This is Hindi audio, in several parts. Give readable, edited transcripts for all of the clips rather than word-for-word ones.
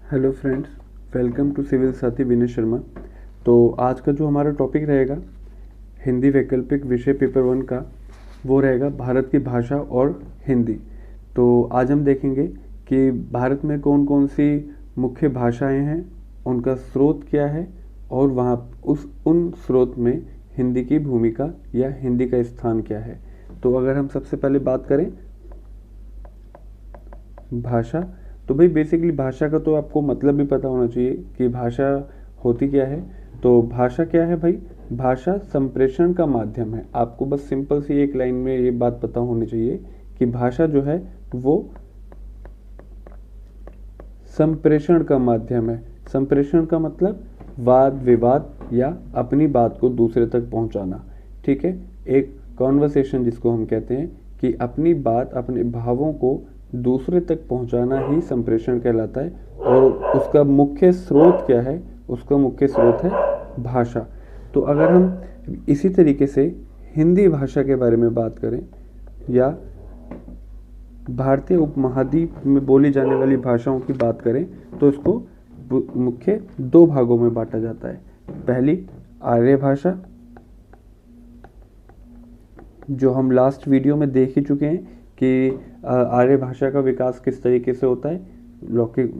Hello friends, welcome to civil Sathi Vinay Sharma. तो आज का जो हमारा टॉपिक रहेगा हिंदी वैकल्पिक विषय पेपर 1 का, वो रहेगा भारत की भाषा और हिंदी। तो आज हम देखेंगे कि भारत में कौन कौन सी मुख्य भाषाएं हैं, उनका स्रोत क्या है और वहाँ उस उन स्रोत में हिंदी की भूमिका या हिंदी का स्थान क्या है। तो अगर हम सबसे पहले बात करें भाषा, तो भाई बेसिकली भाषा का तो आपको मतलब भी पता होना चाहिए कि भाषा होती क्या है। तो भाषा क्या है भाई? भाषा संप्रेषण का माध्यम है। आपको बस सिंपल सी एक लाइन में ये बात पता होनी चाहिए कि भाषा जो है वो संप्रेषण का माध्यम है। संप्रेषण का मतलब वाद विवाद या अपनी बात को दूसरे तक पहुंचाना। ठीक है, एक कॉन्वर्सेशन जिसको हम कहते हैं कि अपनी बात अपने भावों को दूसरे तक पहुंचाना ही संप्रेषण कहलाता है। और उसका मुख्य स्रोत क्या है? उसका मुख्य स्रोत है भाषा। तो अगर हम इसी तरीके से हिंदी भाषा के बारे में बात करें या भारतीय उपमहाद्वीप में बोली जाने वाली भाषाओं की बात करें तो इसको मुख्य दो भागों में बांटा जाता है। पहली आर्य भाषा, जो हम लास्ट वीडियो में देख ही चुके हैं कि आर्य भाषा का विकास किस तरीके से होता है। लौकिक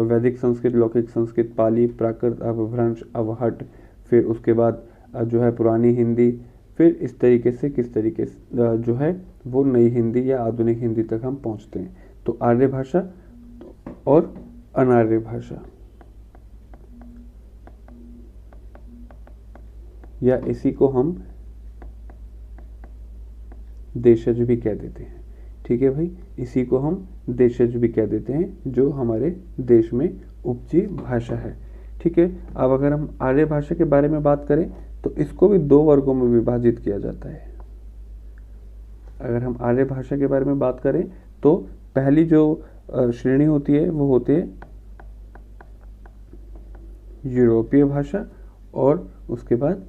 वैदिक संस्कृत, लौकिक संस्कृत, पाली, प्राकृत, अपभ्रंश, अवहट, फिर उसके बाद जो है पुरानी हिंदी, फिर इस तरीके से किस तरीके से जो है वो नई हिंदी या आधुनिक हिंदी तक हम पहुंचते हैं। तो आर्य भाषा और अनार्य भाषा, या इसी को हम देशज भी कह देते हैं। ठीक है भाई, इसी को हम देशज भी कह देते हैं, जो हमारे देश में उपजी भाषा है। ठीक है, अब अगर हम आर्य भाषा के बारे में बात करें तो इसको भी दो वर्गों में विभाजित किया जाता है। अगर हम आर्य भाषा के बारे में बात करें तो पहली जो श्रेणी होती है वो होती है यूरोपीय भाषा, और उसके बाद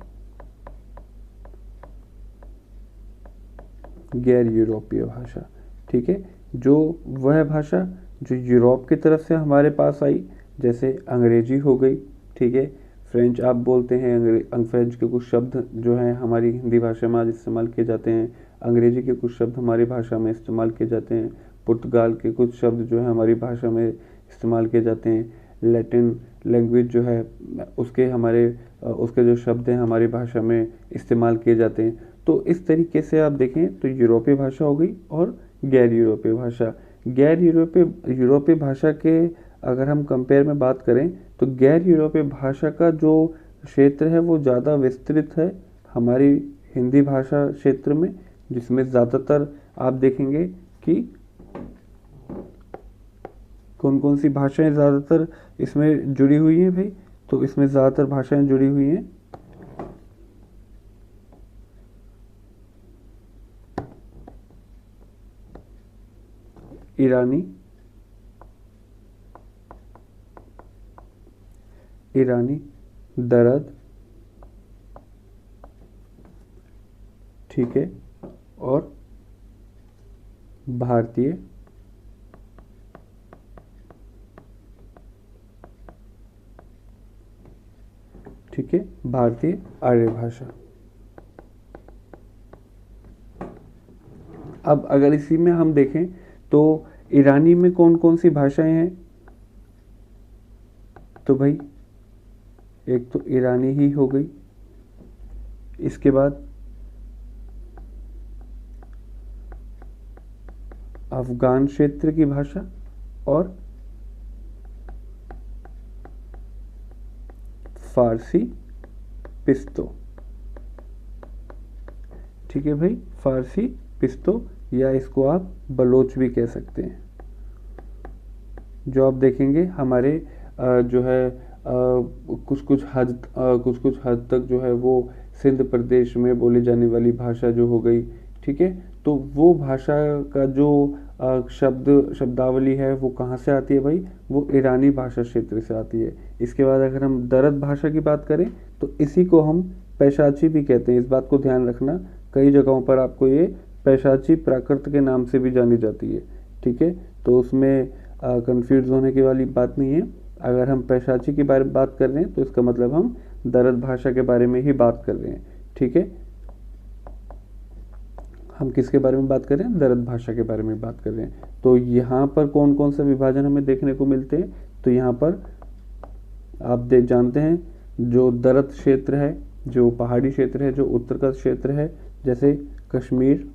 गैर यूरोपीय भाषा। ठीक है, जो वह भाषा जो यूरोप की तरफ से हमारे पास आई, जैसे अंग्रेजी हो गई। ठीक है, फ्रेंच आप बोलते हैं, फ्रेंच के कुछ शब्द जो हैं हमारी हिंदी भाषा में आज इस्तेमाल किए जाते हैं। अंग्रेजी के कुछ शब्द हमारी भाषा में इस्तेमाल किए जाते हैं। पुर्तगाल के कुछ शब्द जो है हमारी भाषा में इस्तेमाल किए जाते हैं। लैटिन लैंग्वेज जो है उसके जो शब्द हैं हमारी भाषा में इस्तेमाल किए जाते हैं। तो इस तरीके से आप देखें तो यूरोपीय भाषा हो गई और गैर यूरोपीय भाषा। गैर यूरोपीय भाषा के अगर हम कंपेयर में बात करें तो गैर यूरोपीय भाषा का जो क्षेत्र है वो ज़्यादा विस्तृत है हमारी हिंदी भाषा क्षेत्र में, जिसमें ज़्यादातर आप देखेंगे कि कौन कौन सी भाषाएं ज़्यादातर इसमें जुड़ी हुई हैं भाई। तो इसमें ज़्यादातर भाषाएं जुड़ी हुई हैं ईरानी, दरद, ठीक है, और भारतीय, ठीक है, भारतीय आर्य भाषा। अब अगर इसी में हम देखें तो ईरानी में कौन कौन सी भाषाएं हैं, तो भाई एक तो ईरानी ही हो गई, इसके बाद अफगान क्षेत्र की भाषा और फारसी पिश्तो। ठीक है भाई, फारसी पिश्तो, या इसको आप बलोच भी कह सकते हैं। जो आप देखेंगे हमारे जो है कुछ कुछ हद तक जो है वो सिंध प्रदेश में बोली जाने वाली भाषा जो हो गई। ठीक है, तो वो भाषा का जो शब्दावली है वो कहाँ से आती है भाई? वो ईरानी भाषा क्षेत्र से आती है। इसके बाद अगर हम दरद भाषा की बात करें तो इसी को हम पैशाची भी कहते हैं। इस बात को ध्यान रखना, कई जगहों पर आपको ये पैशाची प्राकृत के नाम से भी जानी जाती है। ठीक है, तो उसमें कंफ्यूज होने की वाली बात नहीं है। अगर हम पैशाची के बारे में बात कर रहे हैं तो इसका मतलब हम दरद भाषा के बारे में ही बात कर रहे हैं। ठीक है, हम किसके बारे में बात कर रहे हैं? दरद भाषा के बारे में बात कर रहे हैं। तो यहाँ पर कौन कौन से विभाजन हमें देखने को मिलते हैं? तो यहाँ पर आप देख जानते हैं जो दरद क्षेत्र है, जो पहाड़ी क्षेत्र है, जो उत्तर का क्षेत्र है, जैसे कश्मीर,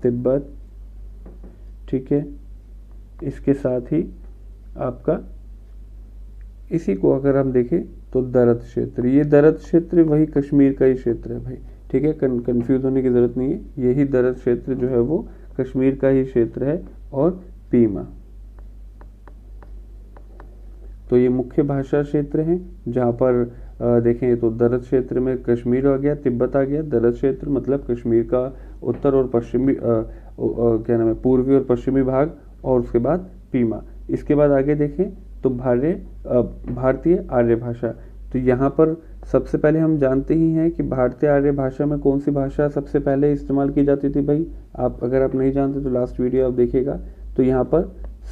तिब्बत, ठीक है, इसके साथ ही आपका इसी को अगर हम देखें तो दरद क्षेत्र, ये दरद क्षेत्र वही कश्मीर का ही क्षेत्र है भाई। ठीक है, कंफ्यूज होने की ज़रूरत नहीं है, यही दरद क्षेत्र जो है वो कश्मीर का ही क्षेत्र है। और पीमा, तो ये मुख्य भाषा क्षेत्र हैं जहाँ पर देखें तो दरद क्षेत्र में कश्मीर आ गया, तिब्बत आ गया। दरद क्षेत्र मतलब कश्मीर का उत्तर और पश्चिमी क्या नाम है, पूर्वी और पश्चिमी भाग, और उसके बाद पीमा। इसके बाद आगे देखें तो भारतीय आर्य भाषा। तो यहाँ पर सबसे पहले हम जानते ही हैं कि भारतीय आर्य भाषा में कौन सी भाषा सबसे पहले इस्तेमाल की जाती थी भाई। अगर आप नहीं जानते तो लास्ट वीडियो आप देखिएगा। तो यहाँ पर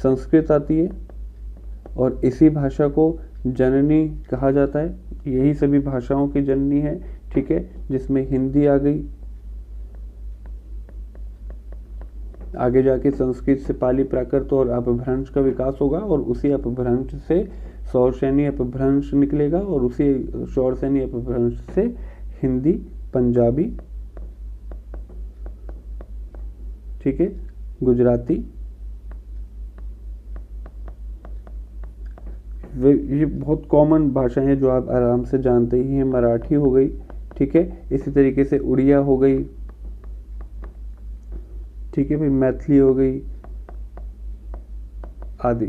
संस्कृत आती है और इसी भाषा को जननी कहा जाता है, यही सभी भाषाओं की जननी है। ठीक है, जिसमें हिंदी आ गई, आगे जाके संस्कृत से पाली, प्राकृत और अपभ्रंश का विकास होगा और उसी अपभ्रंश से सौरसेनी अपभ्रंश निकलेगा और उसी सौरसेनी अपभ्रंश से हिंदी, पंजाबी, ठीक है, गुजराती, ये बहुत कॉमन भाषाएं हैं जो आप आराम से जानते ही हैं। मराठी हो गई, ठीक है, इसी तरीके से उड़िया हो गई, ठीक है भाई, मैथिली हो गई आदि।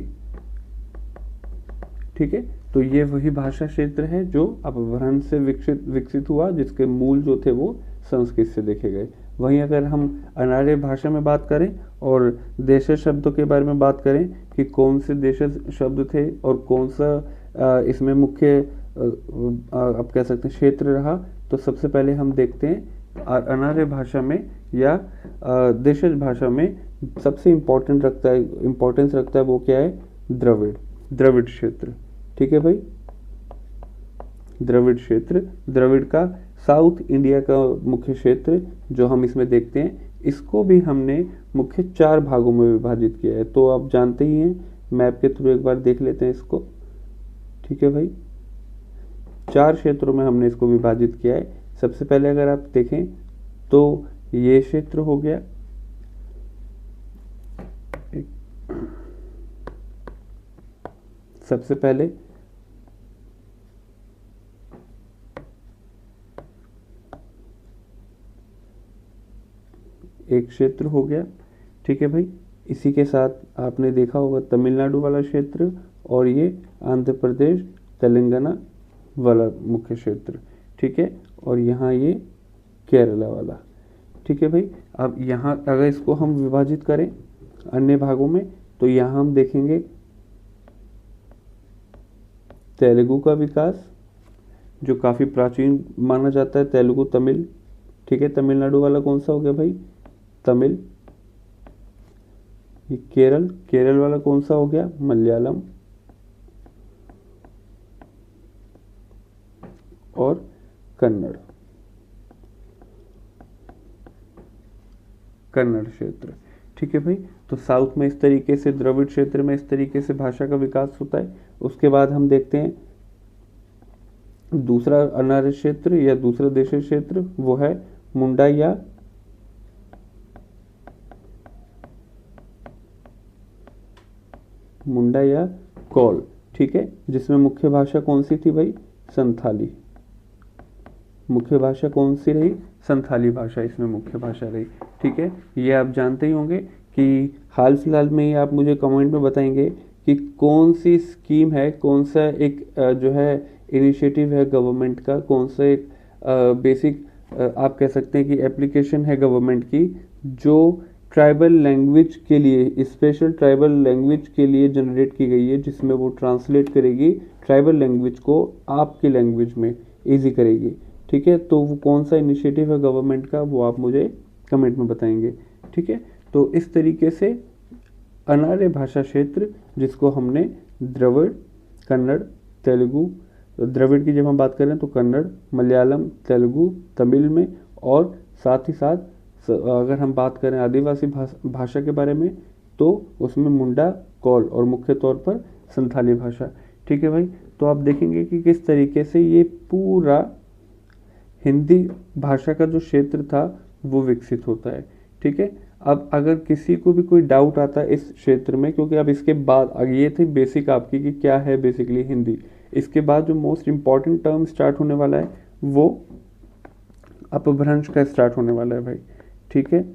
ठीक है, तो ये वही भाषा क्षेत्र है जो अपभ्रंश से विकसित हुआ, जिसके मूल जो थे वो संस्कृत से देखे गए। वहीं अगर हम अनार्य भाषा में बात करें और देशज शब्दों के बारे में बात करें कि कौन से देशज शब्द थे और कौन सा इसमें मुख्य आप कह सकते हैं क्षेत्र रहा, तो सबसे पहले हम देखते हैं अनार्य भाषा में या देशज भाषा में सबसे इम्पोर्टेंस रखता है वो क्या है? द्रविड़ क्षेत्र। ठीक है भाई, द्रविड़ क्षेत्र, द्रविड़ का साउथ इंडिया का मुख्य क्षेत्र जो हम इसमें देखते हैं, इसको भी हमने मुख्य 4 भागों में विभाजित किया है। तो आप जानते ही हैं, मैप के थ्रू एक बार देख लेते हैं इसको। ठीक है भाई, 4 क्षेत्रों में हमने इसको विभाजित किया है। सबसे पहले अगर आप देखें तो ये क्षेत्र हो गया, सबसे पहले एक क्षेत्र हो गया। ठीक है भाई, इसी के साथ आपने देखा होगा तमिलनाडु वाला क्षेत्र और ये आंध्र प्रदेश, तेलंगाना वाला मुख्य क्षेत्र। ठीक है, और यहाँ ये केरला वाला। ठीक है भाई, अब यहाँ अगर इसको हम विभाजित करें अन्य भागों में तो यहाँ हम देखेंगे तेलुगु का विकास जो काफ़ी प्राचीन माना जाता है, तेलुगु तमिल। ठीक है, तमिलनाडु वाला कौन सा हो गया भाई? तमिल। ये केरल वाला कौन सा हो गया? मलयालम। और कन्नड़ क्षेत्र। ठीक है भाई, तो साउथ में इस तरीके से, द्रविड़ क्षेत्र में इस तरीके से भाषा का विकास होता है। उसके बाद हम देखते हैं दूसरा अनार्य क्षेत्र या दूसरा देशीय क्षेत्र, वो है मुंडा या कौल। ठीक है, जिसमें मुख्य भाषा कौन सी थी भाई? संथाली। मुख्य भाषा कौन सी रही? संथाली भाषा इसमें मुख्य भाषा रही। ठीक है, ये आप जानते ही होंगे कि हाल फिलहाल में ही आप मुझे कमेंट में बताएंगे कि कौन सी स्कीम है, कौन सा एक जो है इनिशिएटिव है गवर्नमेंट का, कौन सा एक बेसिक आप कह सकते हैं कि एप्लीकेशन है गवर्नमेंट की जो ट्राइबल लैंग्वेज के लिए, स्पेशल ट्राइबल लैंग्वेज के लिए जनरेट की गई है, जिसमें वो ट्रांसलेट करेगी ट्राइबल लैंग्वेज को आपकी लैंग्वेज में ईजी करेगी। ठीक है, तो वो कौन सा इनिशिएटिव है गवर्नमेंट का, वो आप मुझे कमेंट में बताएंगे। ठीक है, तो इस तरीके से अनार्य भाषा क्षेत्र जिसको हमने द्रविड़, कन्नड़, तेलुगु, द्रविड़ की जब हम बात करें तो कन्नड़, मलयालम, तेलुगु, तमिल में, और साथ ही साथ अगर हम बात करें आदिवासी भाषा के बारे में तो उसमें मुंडा, कौल और मुख्य तौर पर संथाली भाषा। ठीक है भाई, तो आप देखेंगे कि किस तरीके से ये पूरा हिंदी भाषा का जो क्षेत्र था वो विकसित होता है। ठीक है, अब अगर किसी को भी कोई डाउट आता है इस क्षेत्र में, क्योंकि अब इसके बाद ये थी बेसिक आपकी कि क्या है बेसिकली हिंदी, इसके बाद जो मोस्ट इम्पॉर्टेंट टर्म स्टार्ट होने वाला है वो अपभ्रंश का स्टार्ट होने वाला है भाई। ठीक है,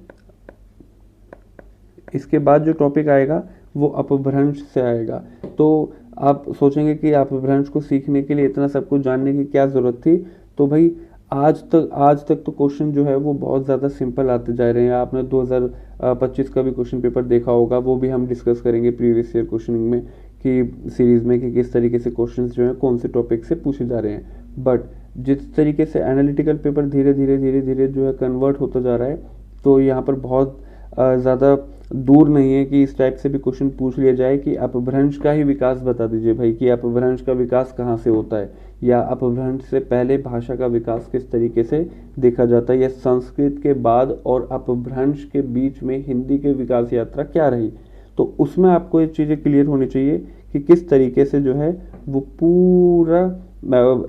इसके बाद जो टॉपिक आएगा वो अपभ्रंश से आएगा। तो आप सोचेंगे कि अपभ्रंश को सीखने के लिए इतना सब कुछ जानने की क्या ज़रूरत थी। तो भाई आज तक तो क्वेश्चन जो है वो बहुत ज़्यादा सिंपल आते जा रहे हैं। आपने 2025 का भी क्वेश्चन पेपर देखा होगा, वो भी हम डिस्कस करेंगे प्रीवियस ईयर क्वेश्चनिंग में कि सीरीज़ में कि किस तरीके से क्वेश्चन जो है कौन से टॉपिक से पूछे जा रहे हैं। बट जिस तरीके से एनालिटिकल पेपर धीरे धीरे जो है कन्वर्ट होता जा रहा है, तो यहाँ पर बहुत ज़्यादा दूर नहीं है कि इस टाइप से भी क्वेश्चन पूछ लिया जाए कि अपभ्रंश का ही विकास बता दीजिए भाई, कि अपभ्रंश का विकास कहाँ से होता है, या अपभ्रंश से पहले भाषा का विकास किस तरीके से देखा जाता है, या संस्कृत के बाद और अपभ्रंश के बीच में हिंदी के विकास यात्रा क्या रही। तो उसमें आपको ये चीज़ें क्लियर होनी चाहिए कि किस तरीके से जो है वो पूरा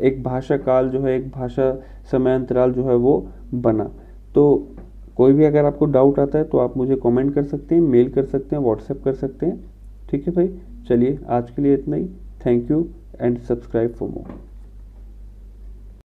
एक भाषा काल जो है, एक भाषा समय अंतराल जो है वो बना। तो कोई भी अगर आपको डाउट आता है तो आप मुझे कमेंट कर सकते हैं, मेल कर सकते हैं, व्हाट्सएप कर सकते हैं। ठीक है भाई, चलिए आज के लिए इतना ही। Thank you and subscribe for more.